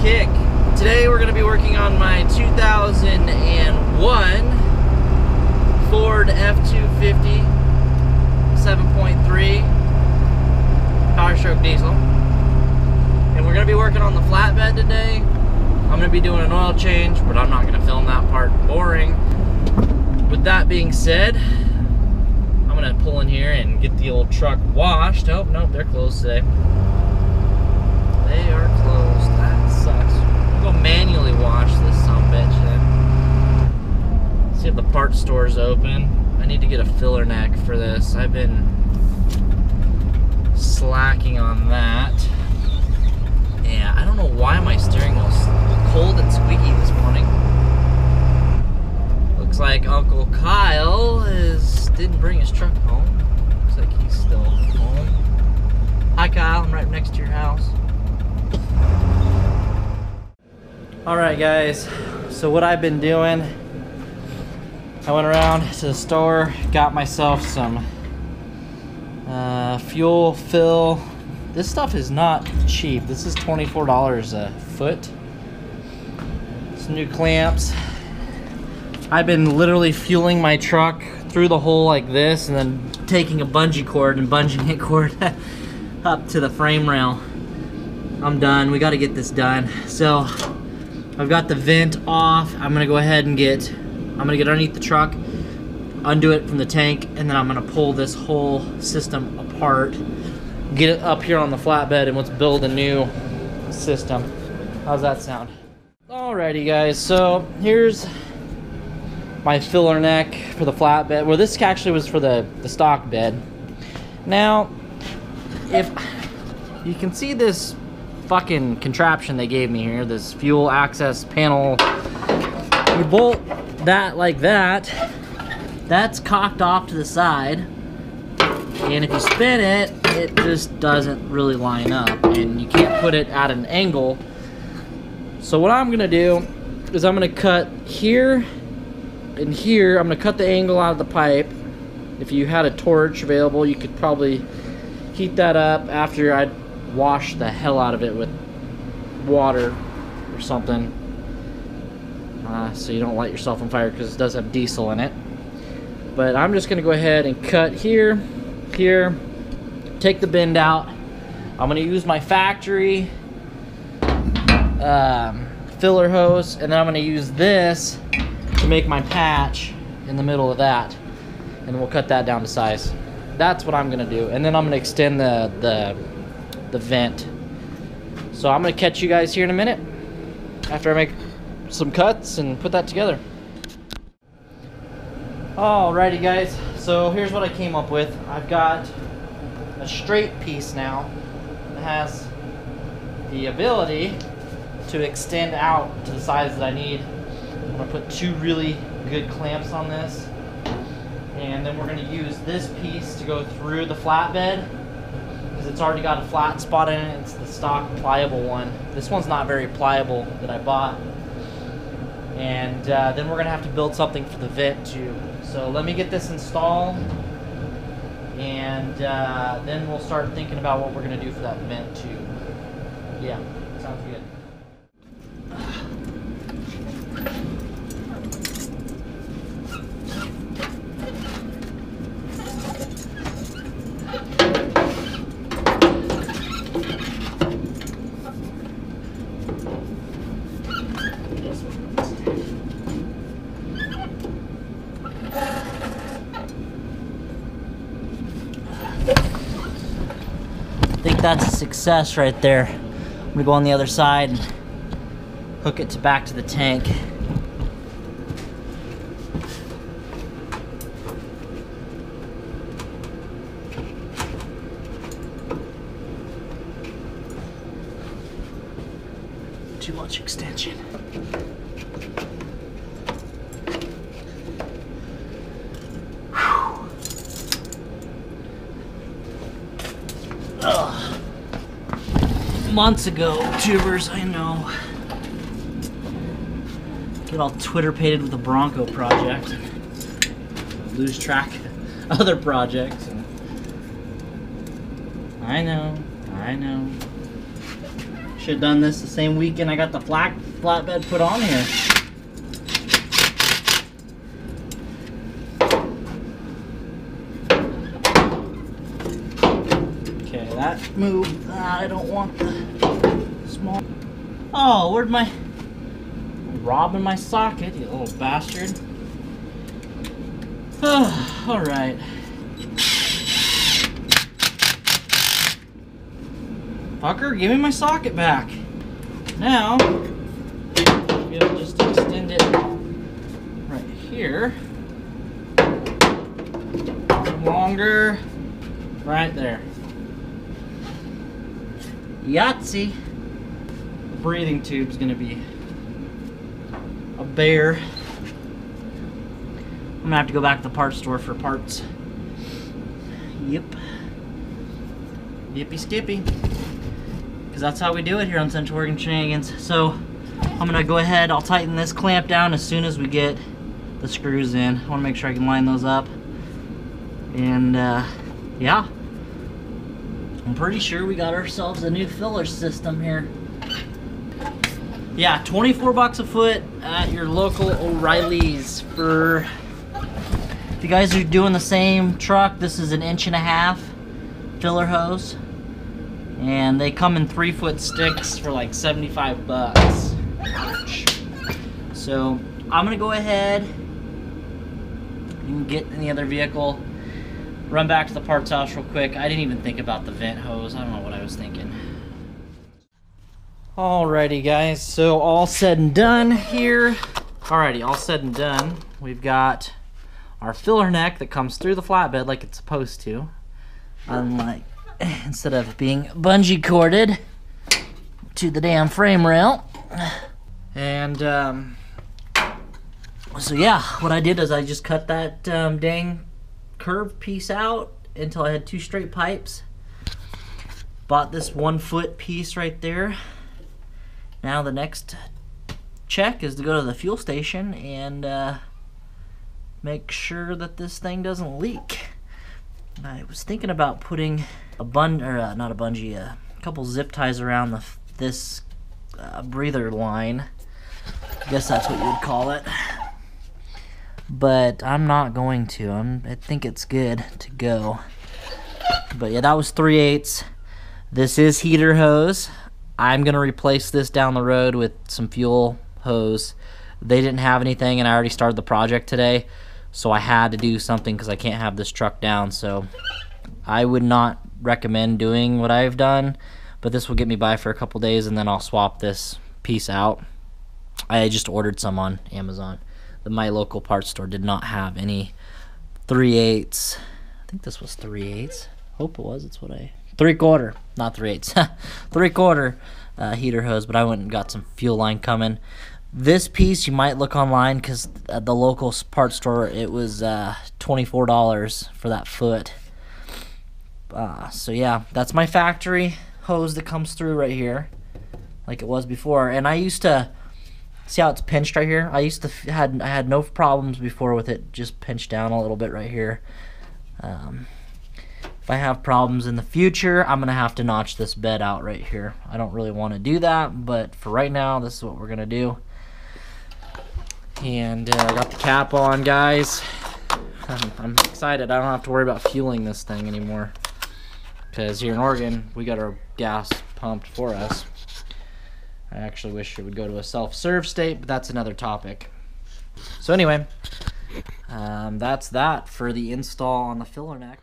kick. Today we're going to be working on my 2001 Ford F-250 7.3 Power Stroke diesel. And we're going to be working on the flatbed today. I'm going to be doing an oil change, but I'm not going to film that part. Boring. With that being said, I'm going to pull in here and get the old truck washed. Oh, nope, they're closed today. They are closed. That sucks. We'll go manually wash this sumbitch then. See if the parts store's open. I need to get a filler neck for this. I've been slacking on that. Yeah, I don't know why my steering wheel's cold and squeaky this morning. Looks like Uncle Kyle didn't bring his truck home. Looks like he's still home. Hi Kyle, I'm right next to your house. Alright guys, so what I've been doing, I went around to the store, got myself some fuel fill. This stuff is not cheap. This is $24 a foot. Some new clamps. I've been literally fueling my truck through the hole like this and then taking a bungee cord and bunging it cord up to the frame rail. I'm done. We got to get this done. So I've got the vent off. I'm gonna go ahead and get underneath the truck, undo it from the tank, and then I'm gonna pull this whole system apart, get it up here on the flatbed, and let's build a new system. How's that sound? Alrighty guys, so here's my filler neck for the flatbed. Well, this actually was for the stock bed. Now, if you can see this fucking contraption they gave me here, this fuel access panel, you bolt that like that, that's cocked off to the side, and if you spin it, it just doesn't really line up, and you can't put it at an angle. So what I'm gonna do is I'm gonna cut here and here. I'm gonna cut the angle out of the pipe. If you had a torch available, you could probably heat that up after I'd wash the hell out of it with water or something, so you don't light yourself on fire, because it does have diesel in it. But I'm just gonna go ahead and cut here, take the bend out. I'm gonna use my factory filler hose, and then I'm gonna use this to make my patch in the middle of that, and we'll cut that down to size. That's what I'm gonna do, and then I'm gonna extend the vent. So I'm gonna catch you guys here in a minute after I make some cuts and put that together. Alrighty guys, so here's what I came up with. I've got a straight piece now that has the ability to extend out to the size that I need. I'm gonna put two really good clamps on this, and then we're gonna use this piece to go through the flatbed, because it's already got a flat spot in it. It's the stock pliable one. This one's not very pliable that I bought. And then we're gonna have to build something for the vent too. So let me get this installed, and then we'll start thinking about what we're gonna do for that vent too. Yeah, sounds good. I think that's a success right there. I'm gonna go on the other side and hook it back to the tank. Too much extension. Months ago, tubers, I know. Get all Twitter-pated with the Bronco project. Lose track of other projects. I know. Should have done this the same weekend I got the flatbed put on here. Okay, that moved. I don't want the small. Oh, where'd my robbing my socket, you little bastard. Oh, all right. Fucker, give me my socket back. Now, we'll just extend it right here. Longer, right there. Yahtzee. The breathing tube's gonna be a bear. I'm gonna have to go back to the parts store for parts. Yep. Yippee skippy. Because that's how we do it here on Central Oregon Shenanigans. So I'm gonna go ahead, I'll tighten this clamp down as soon as we get the screws in. I wanna make sure I can line those up. And yeah, I'm pretty sure we got ourselves a new filler system here. Yeah, 24 bucks a foot at your local O'Reilly's. For if you guys are doing the same truck, this is an 1.5 inch filler hose. And they come in 3-foot sticks for like 75 bucks. So I'm gonna go ahead and get in the other vehicle, run back to the parts house real quick. I didn't even think about the vent hose. I don't know what I was thinking. Alrighty guys, so all said and done here. Alrighty, all said and done. We've got our filler neck that comes through the flatbed like it's supposed to. Unlike, instead of being bungee corded to the damn frame rail. And so yeah, what I did is I just cut that dang curved piece out until I had 2 straight pipes. Bought this 1-foot piece right there. Now the next check is to go to the fuel station and make sure that this thing doesn't leak. I was thinking about putting a couple zip ties around this breather line. I guess that's what you would call it. But I'm not going to. I think it's good to go. But yeah, that was 3/8. This is heater hose. I'm gonna replace this down the road with some fuel hose. They didn't have anything, and I already started the project today, so I had to do something because I can't have this truck down. So I would not recommend doing what I've done, but this will get me by for a couple days, and then I'll swap this piece out. I just ordered some on Amazon. My local parts store did not have any 3/8. I think this was 3/8. Hope it was. It's what I 3/4, not 3/8. 3/4 heater hose. But I went and got some fuel line coming. This piece you might look online because at the local parts store it was $24 for that foot. So yeah, that's my factory hose that comes through right here, like it was before. And I used to see how it's pinched right here. I had no problems before with it just pinched down a little bit right here. If I have problems in the future, I'm gonna have to notch this bed out right here. I don't really want to do that, but for right now, this is what we're gonna do. And I got the cap on, guys. I'm excited. I don't have to worry about fueling this thing anymore, because here in Oregon, we got our gas pumped for us. I actually wish it would go to a self-serve state, but that's another topic. So anyway, that's that for the install on the filler neck.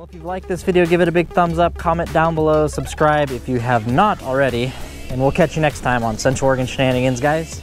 If you like this video, give it a big thumbs up, comment down below, subscribe if you have not already, and we'll catch you next time on Central Oregon Shenanigans, guys.